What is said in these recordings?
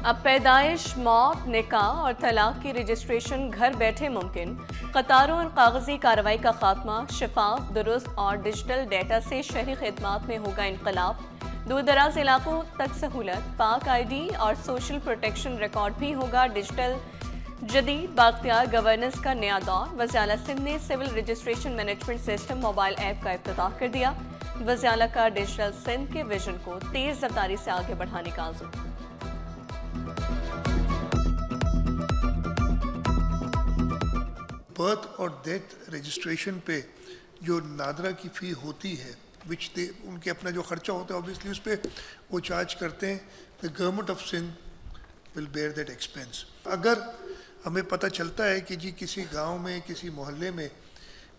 اب پیدائش، موت، نکاح اور طلاق کی رجسٹریشن گھر بیٹھے ممکن۔ قطاروں اور کاغذی کارروائی کا خاتمہ، شفاف، درست اور ڈیجیٹل ڈیٹا سے شہری خدمات میں ہوگا انقلاب۔ دور دراز علاقوں تک سہولت، پاک آئی ڈی اور سوشل پروٹیکشن ریکارڈ بھی ہوگا ڈیجیٹل۔ جدید بااختیار گورننس کا نیا دور، وزیر اعلیٰ سندھ نے civil registration management system mobile app کا افتتاح کر دیا۔ وزیر اعلیٰ کا ڈیجیٹل سندھ کے ویژن کو تیز رفتاری سے آگے بڑھانے کا عزم۔ برتھ اور ڈیتھ رجسٹریشن پہ جو نادرا کی فی ہوتی ہے ان کے اپنا جو خرچہ ہوتا ہے obviously اس پہ وہ چارج کرتے ہیں۔ the government of Sindh will bear that expense۔ اگر ہمیں پتہ چلتا ہے کہ جی کسی گاؤں میں کسی محلے میں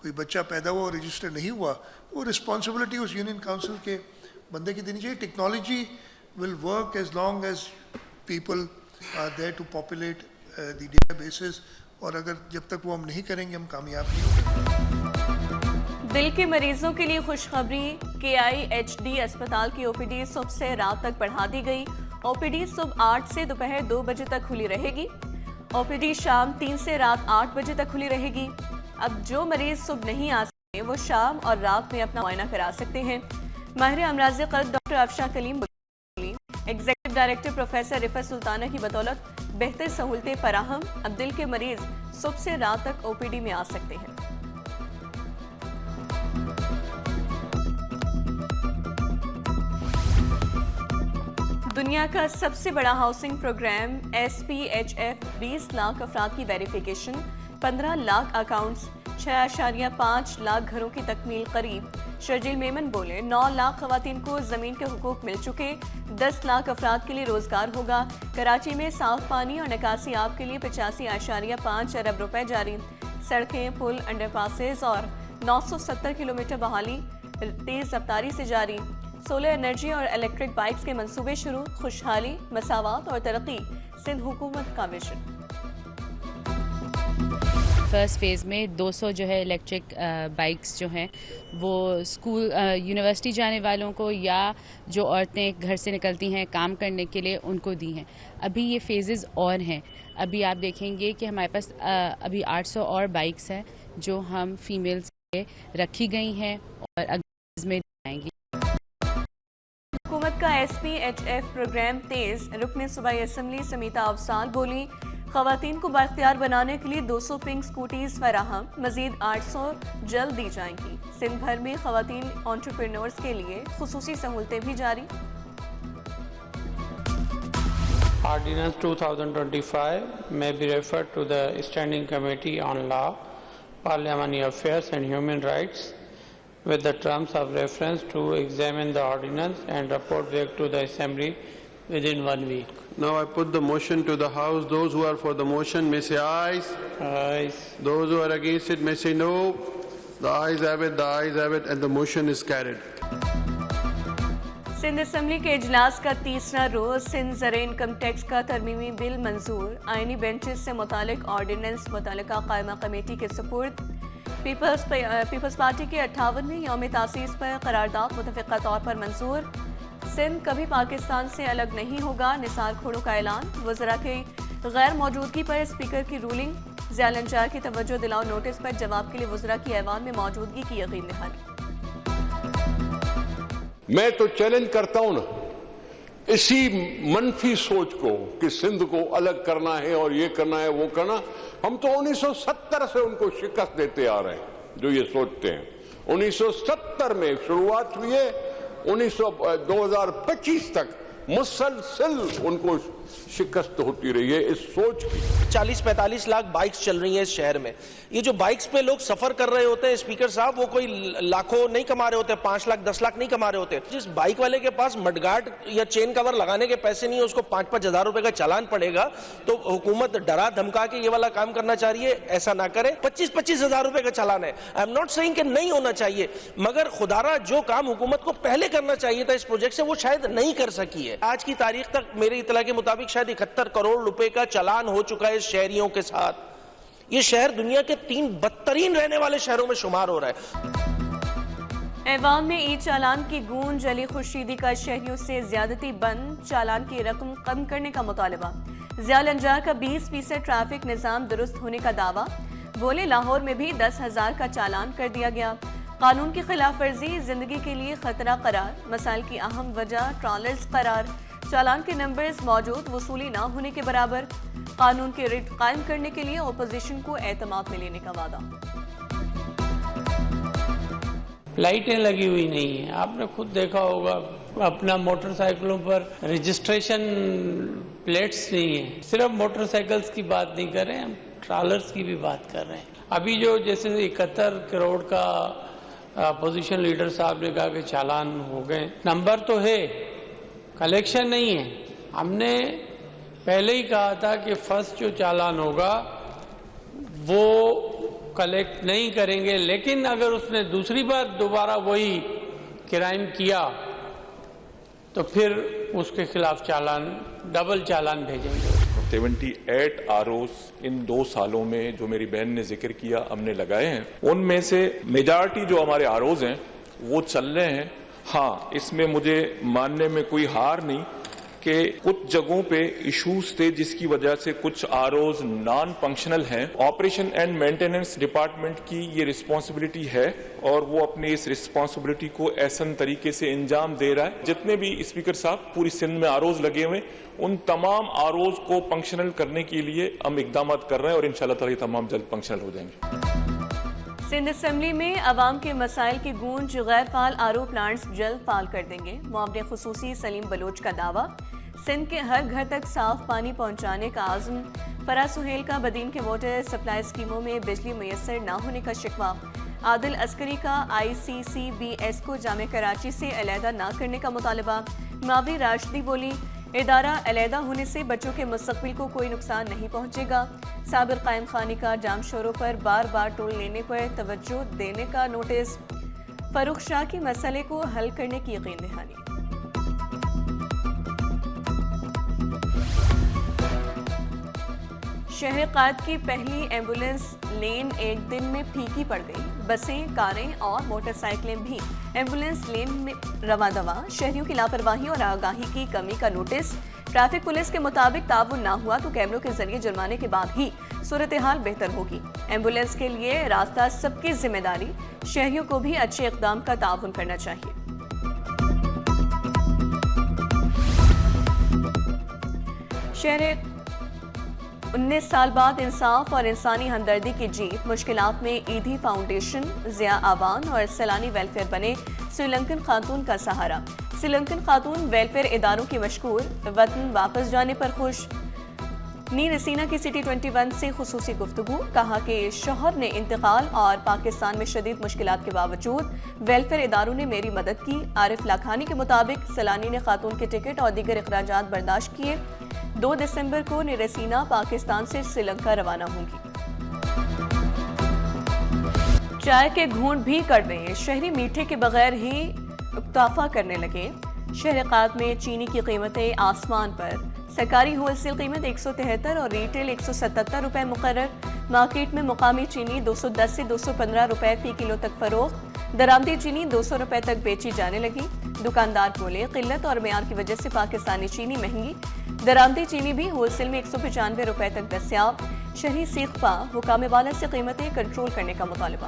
کوئی بچہ پیدا ہوا اور رجسٹر نہیں ہوا، وہ رسپانسبلٹی اس یونین کاؤنسل کے بندے کی دینی چاہیے۔ Technology will work as long as people are there to populate the data bases, اور اگر جب تک وہ ہم نہیں کریں گے ہم کامیاب نہیں ہوں۔ دل کے مریضوں کے لیے خوشخبری، KIHD اسپتال کی OPD صبح سے رات تک بڑھا دی گئی۔ OPD صبح 8 سے دوپہر 2 بجے تک کھلی رہے گی۔ OPD شام 3 سے رات 8 بجے تک کھلی رہے گی۔ اب جو مریض صبح نہیں آ سکتے وہ شام اور رات میں اپنا معائنہ کرا سکتے ہیں۔ ماہر امراض قلب ڈاکٹر افشاں کلیم بولی، ایگزیکٹو ڈائریکٹر پروفیسر رفعت سلطانہ کی بدولت بہتر سہولتیں فراہم، اب دل کے مریض صبح سے رات تک OPD میں آ سکتے ہیں۔ دنیا کا سب سے بڑا ہاؤسنگ پروگرام SPHF 20 لاکھ افراد کی ویریفیکیشن، 15 لاکھ اکاؤنٹس، 6.5 لاکھ گھروں کی تکمیل قریب۔ شرجیل میمن بولے 9 لاکھ خواتین کو زمین کے حقوق مل چکے، 10 لاکھ افراد کے لیے روزگار ہوگا۔ کراچی میں صاف پانی اور نکاسی آب کے لیے 85.5 ارب روپے جاری۔ سڑکیں، پل، انڈر پاسز اور 970 کلومیٹر بحالی تیز رفتاری سے جاری۔ سولر انرجی اور الیکٹرک بائکس کے منصوبے شروع، خوشحالی، مساوات اور ترقی سندھ حکومت کا ویژن۔ فرسٹ فیز میں 200 جو ہے الیکٹرک بائکس جو ہیں وہ اسکول یونیورسٹی جانے والوں کو یا جو عورتیں گھر سے نکلتی ہیں کام کرنے کے لیے ان کو دی ہیں۔ ابھی یہ فیزز اور ہیں، ابھی آپ دیکھیں گے کہ ہمارے پاس ابھی 800 اور بائکس ہیں جو ہم فیمیلز کے رکھی گئی ہیں اور اگلے میں جائیں گی۔ حکومت کا SPHF پروگرام تیز، رکن صوبائی اسمبلی سمیتا افضال بولی خواتین کو بااختیار بنانے کے لیے 200 پنک سکوٹیز فراہم، مزید 800 جلد دی جائیں گی۔ سندھ بھر میں خواتین انٹرپرینورز کے لیے خصوصی سہولتیں بھی جاری۔ Ordinance 2025 may be referred to the Standing Committee on Law, Parliamentary Affairs and Human Rights with the terms of reference to examine the ordinance and report back to the Assembly within 1 week. Now I put the motion to the House. Those who are for the motion may say ayes. Ayes. Those who are against it may say no. The ayes have it, the ayes have it, and the motion is carried. Sindh assembly کے اجلاس کا تیسرا روز، سندھ زرعی income tax کا ترمیمی بل منظور، آئینی benches سے متعلق ordinance متعلقہ قائمہ کمیٹی کے سپرد۔ پیپلز پارٹی کے 58ویں یوم تاسیس پر قرارداد متفقہ طور پر منظور۔ سندھ کبھی پاکستان سے الگ نہیں ہوگا، نثار کھوڑوں کا اعلان۔ وزراء کی غیر موجودگی پر اسپیکر کی رولنگ، ضیاء الانجار کی توجہ دلاؤ نوٹس پر جواب کے لیے وزراء کی ایوان میں موجودگی کی یقین دہانی۔ میں تو چیلنج کرتا ہوں نا اسی منفی سوچ کو کہ سندھ کو الگ کرنا ہے اور یہ کرنا ہے وہ کرنا، ہم تو 1970 سے ان کو شکست دیتے آ رہے ہیں جو یہ سوچتے ہیں۔ 1970 میں شروعات ہوئی ہے، 2025 تک مسلسل ان کو شکست ہوتی رہی ہے اس سوچ کی۔ 40-45 لاکھ بائکس چل رہی ہیں اس شہر میں۔ یہ جو بائکس پہ لوگ سفر کر رہے ہوتے ہیں اسپیکر صاحب، وہ کوئی لاکھوں نہیں کما رہے ہوتے، 5 لاکھ 10 لاکھ نہیں کما رہے ہوتے۔ جس بائک والے کے پاس مڈ گارڈ یا چین کور لگانے کے پیسے نہیں ہیں، اس کو 5-5 ہزار روپے کا چالان پڑے گا، تو حکومت ڈرا دھمکا کے یہ والا کام کرنا چاہ رہی ہے۔ ایسا نہ کرے، 25-25 ہزار روپے کا چالان ہے۔ آئی ایم ناٹ سیئنگ کہ نہیں ہونا چاہیے، مگر خدارا جو کام حکومت کو پہلے کرنا چاہیے تھا اس پروجیکٹ سے، وہ شاید نہیں کر سکی ہے۔ آج کی تاریخ تک میری اطلاع کے مطابق شاید 71 کروڑ روپے کا چالان ہو چکا ہے شہریوں کے ساتھ۔ یہ شہر دنیا کے 3 بدترین رہنے والے شہروں میں شمار ہو رہا ہے۔ ایوان میں ای چالان کی گونج، علی خورشیدی کا شہریوں سے زیادتی بند، چالان کی رقم کم کرنے کا مطالبہ، ضیاء الانجار کا 20% ٹریفک نظام درست ہونے کا دعویٰ، بولے لاہور میں بھی 10,000 کا چالان کر دیا گیا، قانون کی خلاف ورزی زندگی کے لیے خطرہ قرار، مسائل کی اہم وجہ ٹرالرز قرار، چالان کے نمبرز موجود وصولی نہ ہونے کے برابر، قانون کے ریٹ قائم کرنے کے لیے اپوزیشن کو اعتماد میں لینے کا وعدہ۔ لائٹیں لگی ہوئی نہیں ہیں، آپ نے خود دیکھا ہوگا اپنا موٹر سائیکلوں پر رجسٹریشن پلیٹس نہیں ہیں۔ صرف موٹر سائیکلز کی بات نہیں کر رہے ہیں، ہم ٹرالرز کی بھی بات کر رہے ہیں۔ ابھی جو جیسے 71 کروڑ کا اپوزیشن لیڈر صاحب نے کہا کہ چالان ہو گئے، نمبر تو ہے، کلیکشن نہیں ہے۔ ہم نے پہلے ہی کہا تھا کہ فرسٹ جو چالان ہوگا وہ کلیکٹ نہیں کریں گے، لیکن اگر اس نے دوسری بار دوبارہ وہی کرائم کیا تو پھر اس کے خلاف چالان، ڈبل چالان بھیجیں گے۔ 78 ROs ان 2 سالوں میں جو میری بہن نے ذکر کیا ہم نے لگائے ہیں، ان میں سے میجارٹی جو ہمارے ROs ہیں وہ چل رہے ہیں۔ ہاں، اس میں مجھے ماننے میں کوئی ہار نہیں کہ کچھ جگہوں پہ ایشوز تھے جس کی وجہ سے کچھ ROs نان فنکشنل ہیں۔ آپریشن اینڈ مینٹیننس ڈپارٹمنٹ کی یہ رسپانسبلٹی ہے اور وہ اپنی اس رسپانسبلٹی کو احسن طریقے سے انجام دے رہا ہے۔ جتنے بھی اسپیکر صاحب پوری سندھ میں ROs لگے ہوئے، ان تمام ROs کو فنکشنل کرنے کے لیے ہم اقدامات کر رہے ہیں اور انشاءاللہ تعالی تمام جلد فنکشنل ہو جائیں گے۔ سندھ اسمبلی میں عوام کے مسائل کی گونج، غیر فعال RO پلانٹس جلد فعال کر دیں گے، معاون خصوصی سلیم بلوچ کا دعویٰ، سندھ کے ہر گھر تک صاف پانی پہنچانے کا عزم، فرا سہیل کا بدین کے واٹر سپلائی اسکیموں میں بجلی میسر نہ ہونے کا شکوہ، عادل عسکری کا ICCBS کو جامع کراچی سے علیحدہ نہ کرنے کا مطالبہ، ماوی راشدی بولی ادارہ علیحدہ ہونے سے بچوں کے مستقبل کو کوئی نقصان نہیں پہنچے گا، صابر قائم خانی کا جام شوروں پر بار بار ٹول لینے پر توجہ دینے کا نوٹس، فاروق شاہ کی مسئلے کو حل کرنے کی یقین دہانی۔ شہر قائد کی پہلی ایمبولینس لین ایک دن میں پھیکی پڑ گئی، بسیں، کاریں اور موٹر سائیکلیں بھی ایمبولینس لین میں رواں دواں، شہریوں کی لاپرواہی اور آگاہی کی کمی کا نوٹس، ٹریفک پولیس کے مطابق تعاون نہ ہوا تو کیمروں کے ذریعے جرمانے کے بعد ہی صورتحال بہتر ہوگی، ایمبولینس کے لیے راستہ سب کی ذمہ داری، شہریوں کو بھی اچھے اقدام کا تعاون کرنا چاہیے۔ شہر 19 سال بعد انصاف اور انسانی ہمدردی کی جیت، مشکلات میں ایدھی فاؤنڈیشن، ضیاء آوان اور سیلانی ویلفیئر بنے سری لنکن خاتون کا سہارا، سری لنکن خاتون ویلفیئر اداروں کی مشکور، وطن واپس جانے پر خوش، نی رسینہ کی سٹی 21 سے خصوصی گفتگو، کہا کہ شوہر نے انتقال اور پاکستان میں شدید مشکلات کے باوجود ویلفیئر اداروں نے میری مدد کی، عارف لاکھانی کے مطابق سیلانی نے خاتون کے ٹکٹ اور دیگر اخراجات برداشت کیے، 2 دسمبر کو نی رسینہ پاکستان سے سری لنکا روانہ ہوں گی۔ چائے کے گھونٹ بھی کڑوے، شہری میٹھے کے بغیر ہی اکتفا کرنے لگے، شہر قائد میں چینی کی قیمتیں آسمان پر، سرکاری ہول سیل قیمت 173 اور ریٹیل 177 روپے مقرر، مارکیٹ میں مقامی چینی 210 سے 215 روپے فی کلو تک فروخت، درآمدی چینی 200 روپے تک بیچی جانے لگی، دکاندار بولے قلت اور معیار کی وجہ سے پاکستانی چینی مہنگی، درآمدی چینی بھی ہول سیل میں 195 روپے تک دستیاب، شہری سیخ پا حکام والا سے قیمتیں کنٹرول کرنے کا مطالبہ۔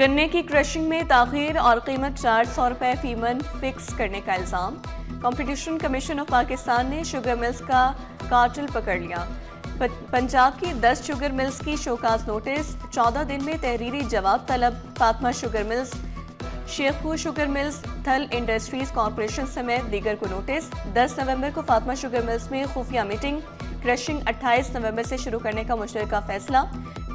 گنے کی کرشنگ میں تاخیر اور قیمت 400 روپے فی من فکس کرنے کا الزام، کمپٹیشن کمیشن آف پاکستان نے شوگر ملز کا کارٹل پکڑ لیا، پنجاب کی 10 شوگر ملز کی شوکاز نوٹس، 14 دن میں تحریری جواب طلب، Fatima sugar mills, Shekhoo sugar mills, Thal industries corporation سمیت دیگر کو نوٹس، 10 نومبر کو فاطمہ شوگر ملز میں خفیہ میٹنگ، کرشنگ 28 نومبر سے شروع کرنے کا مشترکہ فیصلہ،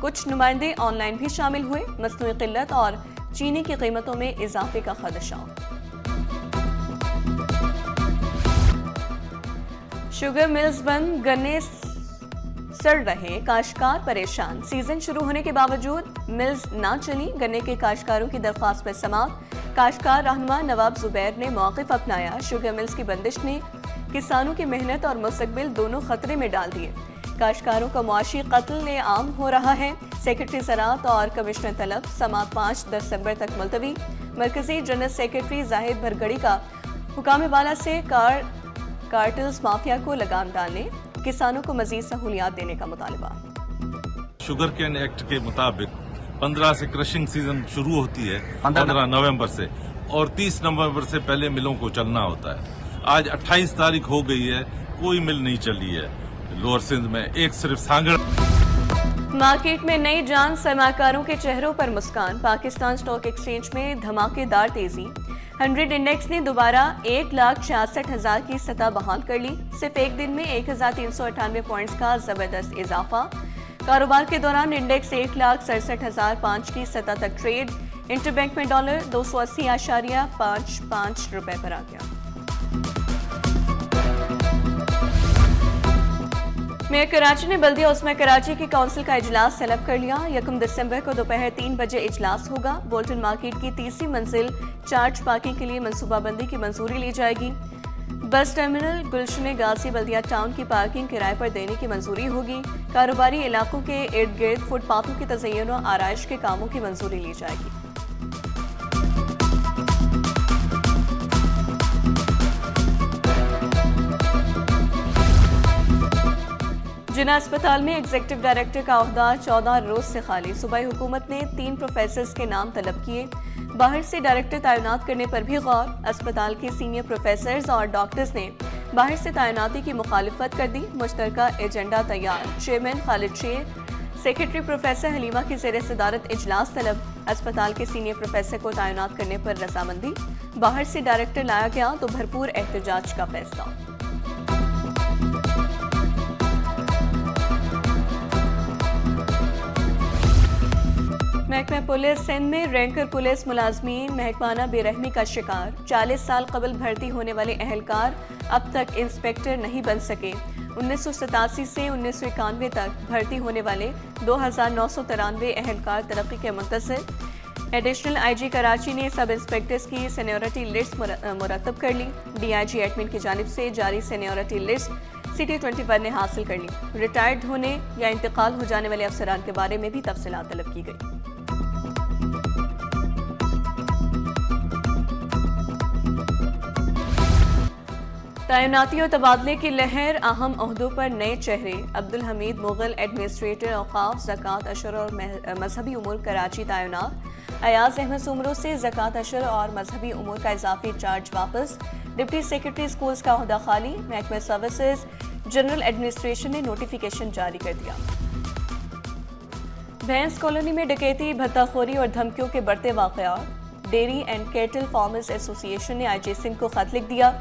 کچھ نمائندے آن لائن بھی شامل ہوئے، مصنوعی قلت اور چینی کی قیمتوں میں اضافے کا خدشہ۔ شوگر ملز بند، گنے سڑ رہے، کاشتکار پریشان، سیزن شروع ہونے کے باوجود ملز نہ چلی، گنے کے کاشتکاروں کی درخواست پر سماعت، کاشتکار رہنما نواب زبیر نے موقف اپنایا، شوگر ملز کی بندش نے کسانوں کی محنت اور مستقبل دونوں خطرے میں ڈال دیے، کاشتکاروں کا معاشی قتل عام ہو رہا ہے، سیکرٹری زراعت اور کمشنر طلب، سماعت 5 دسمبر تک ملتوی۔ مرکزی جنرل سیکرٹری زاہد بھرگڑی کا حکام والا سے کارٹلز مافیا کو لگام ڈالنے، کسانوں کو مزید سہولیات دینے کا مطالبہ۔ شوگر کین ایکٹ کے مطابق 15 سے کرشنگ سیزن شروع ہوتی ہے، 15 نومبر سے، اور 30 نومبر سے پہلے ملوں کو چلنا ہوتا ہے۔ آج 28 تاریخ ہو گئی ہے، کوئی مل نہیں چلی ہے لوور سندھ میں، ایک صرف سانگڑ۔ مارکیٹ میں نئی جان، سرمایہ کاروں کے چہروں پر مسکان، پاکستان سٹاک ایکسچینج میں دھماکے دار تیزی، 100 انڈیکس نے دوبارہ 1,66,000 کی سطح بحال کر لی، صرف ایک دن میں 1,398 پوائنٹس کا زبردست اضافہ۔ کاروبار کے دوران انڈیکس 1,67,005 کی سطح تک ٹریڈ، انٹر بینک میں ڈالر 280.55 روپے پر آ گیا۔ میئر کراچی نے بلدیہ عظمی کراچی کی کونسل کا اجلاس طلب کر لیا، 1 دسمبر کو دوپہر 3 بجے اجلاس ہوگا۔ بولٹن مارکیٹ کی تیسری منزل چارج پارکنگ کے لیے منصوبہ بندی کی منظوری لی جائے گی۔ بس ٹرمینل گلشن غازی بلدیہ ٹاؤن کی پارکنگ کرائے پر دینے کی منظوری ہوگی۔ کاروباری علاقوں کے ارد گرد فٹ پاتھوں کے تزئین و آرائش کے کاموں کی منظوری لی جائے گی۔ جناح اسپتال میں ایگزیکٹو ڈائریکٹر کا عہدہ 14 روز سے خالی، صوبائی حکومت نے 3 پروفیسرز کے نام طلب کیے، باہر سے ڈائریکٹر تعینات کرنے پر بھی غور۔ اسپتال کے سینئر پروفیسرز اور ڈاکٹرز نے باہر سے تعیناتی کی مخالفت کر دی، مشترکہ ایجنڈا تیار۔ چیئرمین خالد شیر، سیکرٹری پروفیسر حلیمہ کی زیر صدارت اجلاس طلب، اسپتال کے سینئر پروفیسر کو تعینات کرنے پر رضامندی، باہر سے ڈائریکٹر لایا گیا تو بھرپور احتجاج کا فیصلہ۔ محکمہ پولیس سندھ میں رینکر پولیس ملازمین محکمانہ بے رحمی کا شکار، 40 سال قبل بھرتی ہونے والے اہلکار اب تک انسپیکٹر نہیں بن سکے۔ 1987 سے 1991 تک بھرتی ہونے والے 2,993 اہلکار ترقی کے منتظر۔ ایڈیشنل آئی جی کراچی نے سب انسپیکٹرز کی سینیورٹی لسٹ مرتب کر لی، ڈی آئی جی ایڈمن کی جانب سے جاری سینیورٹی لسٹ سٹی 21 نے حاصل کر لی۔ ریٹائرڈ ہونے یا انتقال ہو جانے والے افسران کے بارے میں بھی تفصیلات طلب کی گئی۔ تعیناتی اور تبادلے کی لہر، اہم عہدوں پر نئے چہرے، عبدالحمید مغل ایڈمنسٹریٹر اوقاف، زکوٰۃ اشر اور مذہبی امور کراچی تعینات۔ ایاز احمد سومرو سے زکوٰۃ اشر اور مذہبی امور کا اضافی چارج واپس۔ ڈپٹی سیکرٹری اسکولز کا عہدہ خالی، محکمہ سروسز جنرل ایڈمنسٹریشن نے نوٹیفیکیشن جاری کر دیا۔ بھینس کالونی میں ڈکیتی، بھتہ خوری اور دھمکیوں کے بڑھتے واقعات، ڈیری اینڈ کیٹل فارمرز ایسوسی ایشن نے آئی جی سندھ کو خط لکھ دیا،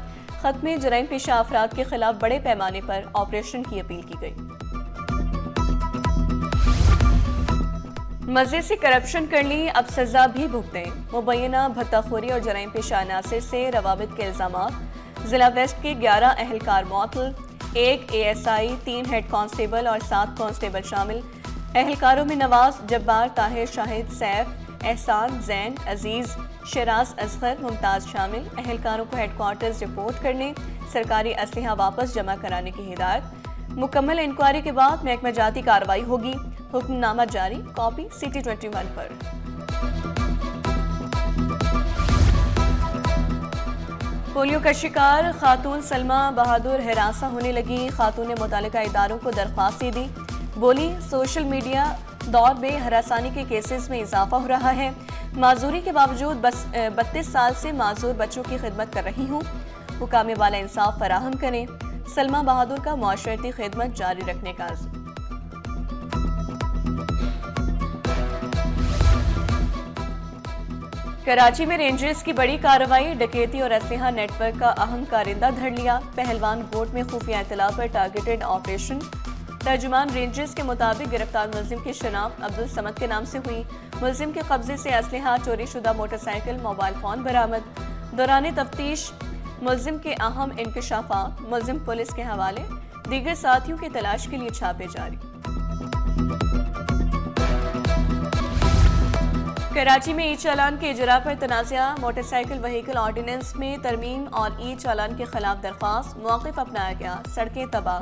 خط میں جرائم پیشہ افراد کے خلاف بڑے پیمانے پر آپریشن کی اپیل کی گئی۔ مزے سے کرپشن کر لی، اب سزا بھی بھگتیں، مبینہ بھتہ خوری اور جرائم پیشہ عناصر سے روابط کے الزامات، ضلع ویسٹ کے 11 اہلکار معطل، 1 A S I, 3 head constable اور 7 کانسٹیبل شامل۔ اہلکاروں میں نواز، جبار، طاہر، شاہد، سیف، احسان، زین، عزیز، شیراز اصغر، ممتاز شامل۔ اہلکاروں کو ہیڈ کوارٹرز رپورٹ کرنے، سرکاری اسلحہ واپس جمع کرانے کی ہدایت۔ مکمل انکوائری کے بعد محکمہ جاتی کارروائی ہوگی، حکم نامہ جاری، کاپی سٹی 21 پر۔ پولیو کا شکار خاتون سلمہ بہادر ہراساں ہونے لگی، خاتون نے متعلقہ اداروں کو درخواست دے دی، بولی سوشل میڈیا دور میں ہراسانی کے کیسز میں اضافہ ہو رہا ہے، معذوری کے باوجود 32 سال سے معذور بچوں کی خدمت کر رہی ہوں، حکام والا انصاف فراہم کریں، سلمہ بہادر کا معاشرتی خدمت جاری رکھنے کا عزم۔ کراچی میں رینجرز کی بڑی کارروائی، ڈکیتی اور اسلحہ نیٹ ورک کا اہم کارندہ دھر لیا، پہلوان گوٹ میں خفیہ اطلاع پر ٹارگیٹڈ آپریشن۔ ترجمان رینجرز کے مطابق گرفتار ملزم کی شناخت عبدالصمد کے نام سے ہوئی، ملزم کے قبضے سے اسلحہ، چوری شدہ موٹر سائیکل، موبائل فون برآمد۔ دوران تفتیش ملزم کے اہم انکشافات، ملزم پولیس کے حوالے، دیگر ساتھیوں کی تلاش کے لیے چھاپے جاری۔ کراچی میں ای چالان کے اجراء پر تنازعہ، موٹر سائیکل وہیکل آرڈیننس میں ترمیم اور ای چالان کے خلاف درخواست، موقف اپنایا گیا، سڑکیں تباہ،